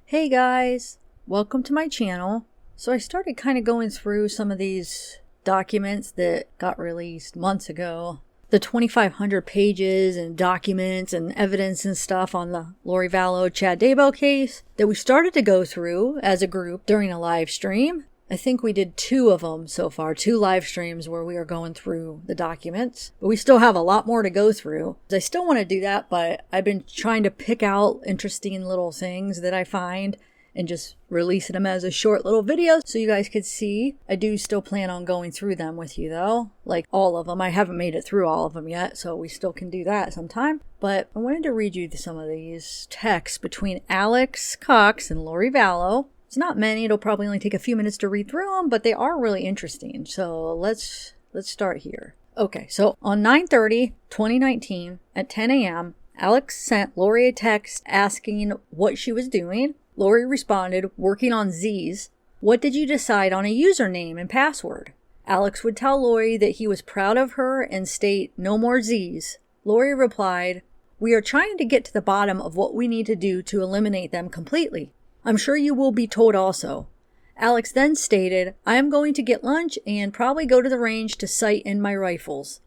Hey guys, welcome to my channel. So I started kind of going through some of these documents that got released months ago. The 2,500 pages and documents and evidence and stuff on the Lori Vallow Chad Daybell case that we started to go through as a group during a live stream. I think we did 2 of them so far, 2 live streams where we are going through the documents. But we still have a lot more to go through. I still want to do that, but I've been trying to pick out interesting little things that I find and just releasing them as a short little video so you guys could see. I do still plan on going through them with you though, like all of them. I haven't made it through all of them yet, so we still can do that sometime. But I wanted to read you some of these texts between Alex Cox and Lori Vallow. It's not many. It'll probably only take a few minutes to read through them, but they are really interesting. So let's start here. Okay, so on 9/30/2019 at 10 a.m., Alex sent Lori a text asking what she was doing. Lori responded, working on Z's. What did you decide on a username and password? Alex would tell Lori that he was proud of her and state, no more Z's. Lori replied, we are trying to get to the bottom of what we need to do to eliminate them completely. I'm sure you will be told also. Alex then stated, I am going to get lunch and probably go to the range to sight in my rifles.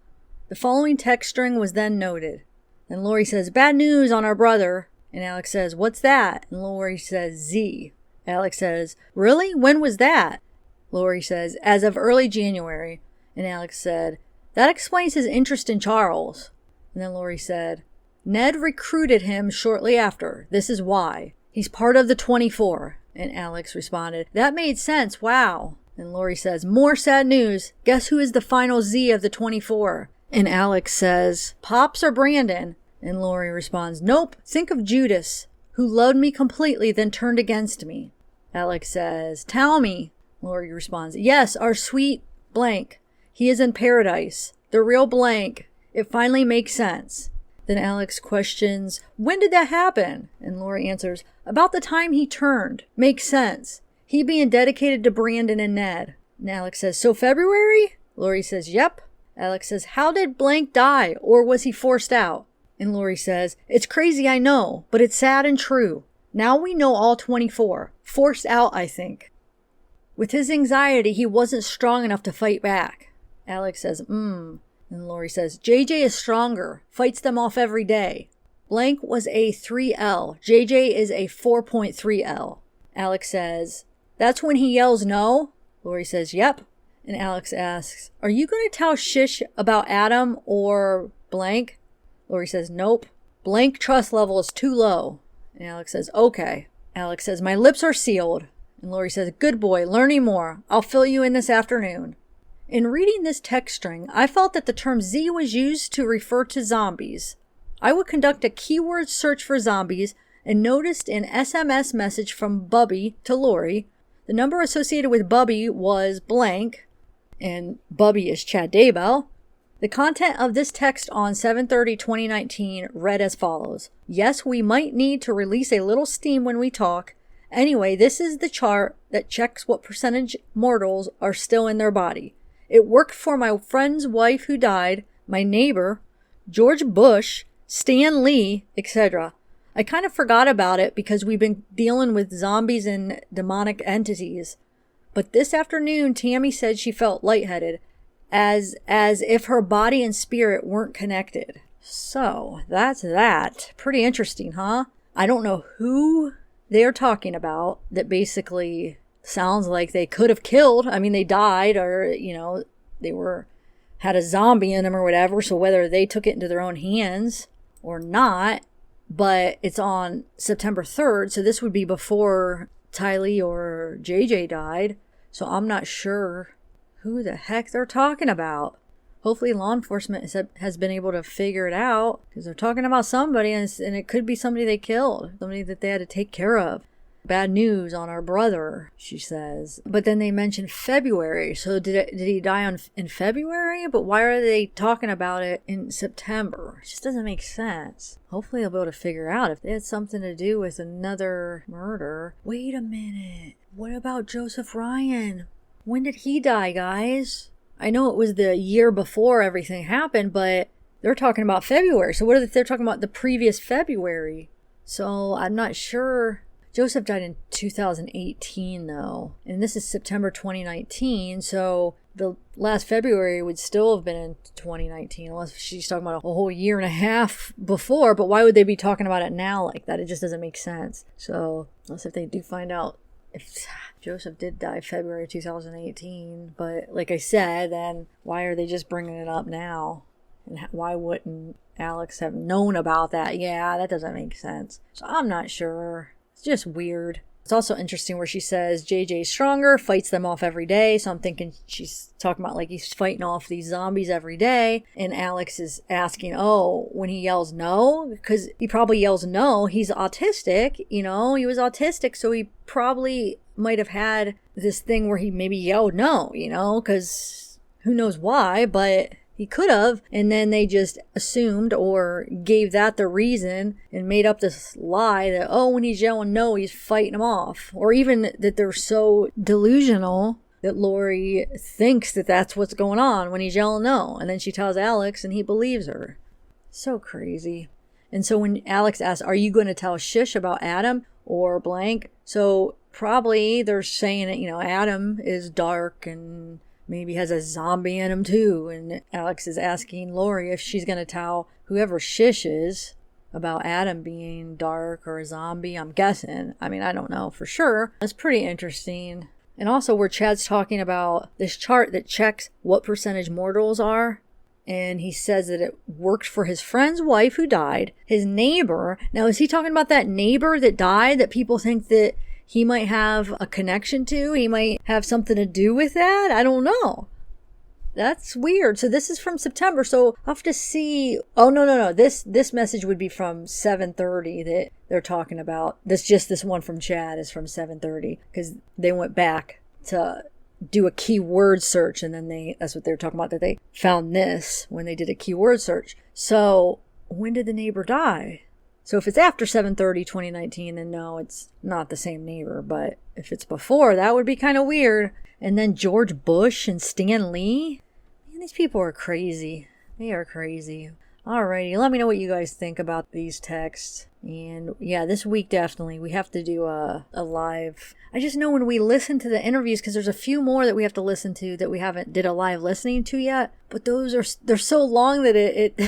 The following text string was then noted. Then Lori says, bad news on our brother. And Alex says, what's that? And Lori says, Z. Alex says, really? When was that? Lori says, as of early January. And Alex said, that explains his interest in Charles. And then Lori said, Ned recruited him shortly after. This is why. He's part of the 24. And Alex responded, that made sense. Wow. And Lori says, more sad news. Guess who is the final Z of the 24? And Alex says, Pops or Brandon? And Lori responds, nope, think of Judas, who loved me completely, then turned against me. Alex says, tell me. Lori responds, yes, our sweet blank. He is in paradise. The real blank. It finally makes sense. Then Alex questions, when did that happen? And Lori answers, about the time he turned. Makes sense. He being dedicated to Brandon and Ned. And Alex says, so February? Lori says, yep. Alex says, how did blank die? Or was he forced out? And Lori says, it's crazy, I know, but it's sad and true. Now we know all 24. Forced out, I think. With his anxiety, he wasn't strong enough to fight back. Alex says, And Lori says, JJ is stronger. Fights them off every day. Blank was a 3L. JJ is a 4.3L. Alex says, that's when he yells no? Lori says, yep. And Alex asks, are you going to tell Shish about Adam or blank? Lori says, nope. Blank trust level is too low. And Alex says, okay. Alex says, my lips are sealed. And Lori says, good boy, learning more. I'll fill you in this afternoon. In reading this text string, I felt that the term Z was used to refer to zombies. I would conduct a keyword search for zombies and noticed an SMS message from Bubby to Lori. The number associated with Bubby was blank, and Bubby is Chad Daybell. The content of this text on 7/30/2019 read as follows. Yes, we might need to release a little steam when we talk. Anyway, this is the chart that checks what percentage mortals are still in their body. It worked for my friend's wife who died, my neighbor, George Bush, Stan Lee, etc. I kind of forgot about it because we've been dealing with zombies and demonic entities. But this afternoon, Tammy said she felt lightheaded. As if her body and spirit weren't connected. So, that's that. Pretty interesting, huh? I don't know who they're talking about that basically sounds like they could have killed. I mean, they died or, they had a zombie in them or whatever. So whether they took it into their own hands or not, but it's on September 3rd. So this would be before Tylee or JJ died. So I'm not sure who the heck they're talking about. Hopefully law enforcement has been able to figure it out because they're talking about somebody and it could be somebody they killed, somebody that they had to take care of. Bad news on our brother, she says. But then they mentioned February. So did he die in February? But why are they talking about it in September? It just doesn't make sense. Hopefully they'll be able to figure out if it had something to do with another murder. Wait a minute. What about Joseph Ryan? When did he die, guys? I know it was the year before everything happened, but they're talking about February. So what if they're talking about the previous February? So I'm not sure Joseph died in 2018 though, and this is September 2019, so the last February would still have been in 2019, unless she's talking about a whole year and a half before. But why would they be talking about it now like that? It just doesn't make sense. So unless if they do find out if Joseph did die February 2018, but like I said, then why are they just bringing it up now? And why wouldn't Alex have known about that? Yeah, that doesn't make sense. So I'm not sure. It's just weird. It's also interesting where she says JJ's stronger, fights them off every day. So I'm thinking she's talking about like he's fighting off these zombies every day. And Alex is asking, oh, when he yells no, because he probably yells no, he's autistic, he was autistic. So he probably might have had this thing where he maybe yelled no, because who knows why, but he could have, and then they just assumed or gave that the reason and made up this lie that, oh, when he's yelling no, he's fighting him off. Or even that they're so delusional that Lori thinks that that's what's going on when he's yelling no. And then she tells Alex and he believes her. So crazy. And so when Alex asks, are you going to tell Shish about Adam or blank? So probably they're saying that, Adam is dark and maybe has a zombie in him too. And Alex is asking Lori if she's going to tell whoever Shish is about Adam being dark or a zombie. I'm guessing. I don't know for sure. It's pretty interesting. And also where Chad's talking about this chart that checks what percentage mortals are. And he says that it worked for his friend's wife who died, his neighbor. Now, is he talking about that neighbor that died that people think that he might have a connection to? He might have something to do with that? I don't know. That's weird. So this is from September. So I'll have to see. Oh, no. This message would be from 7:30 that they're talking about. This one from Chad is from 7:30 because they went back to do a keyword search. And then that's what they're talking about, that they found this when they did a keyword search. So when did the neighbor die? So if it's after 7:30, 2019, then no, it's not the same neighbor. But if it's before, that would be kind of weird. And then George Bush and Stan Lee. Man, these people are crazy. They are crazy. Alrighty, let me know what you guys think about these texts. And yeah, this week definitely, we have to do a live. I just know when we listen to the interviews, because there's a few more that we have to listen to that we haven't did a live listening to yet. But they're so long that it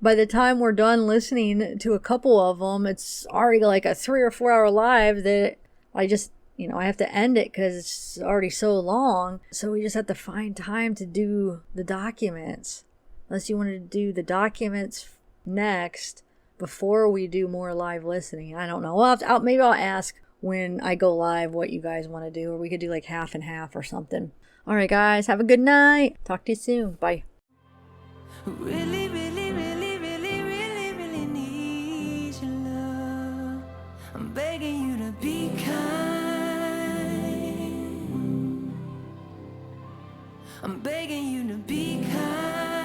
by the time we're done listening to a couple of them, it's already like a 3 or 4 hour live that I just, I have to end it because it's already so long. So we just have to find time to do the documents. Unless you wanted to do the documents next before we do more live listening. I don't know. Maybe I'll ask when I go live what you guys want to do. Or we could do like half and half or something. All right, guys. Have a good night. Talk to you soon. Bye. Really, really, really, really, really, really need your love. I'm begging you to be kind. I'm begging you to be kind.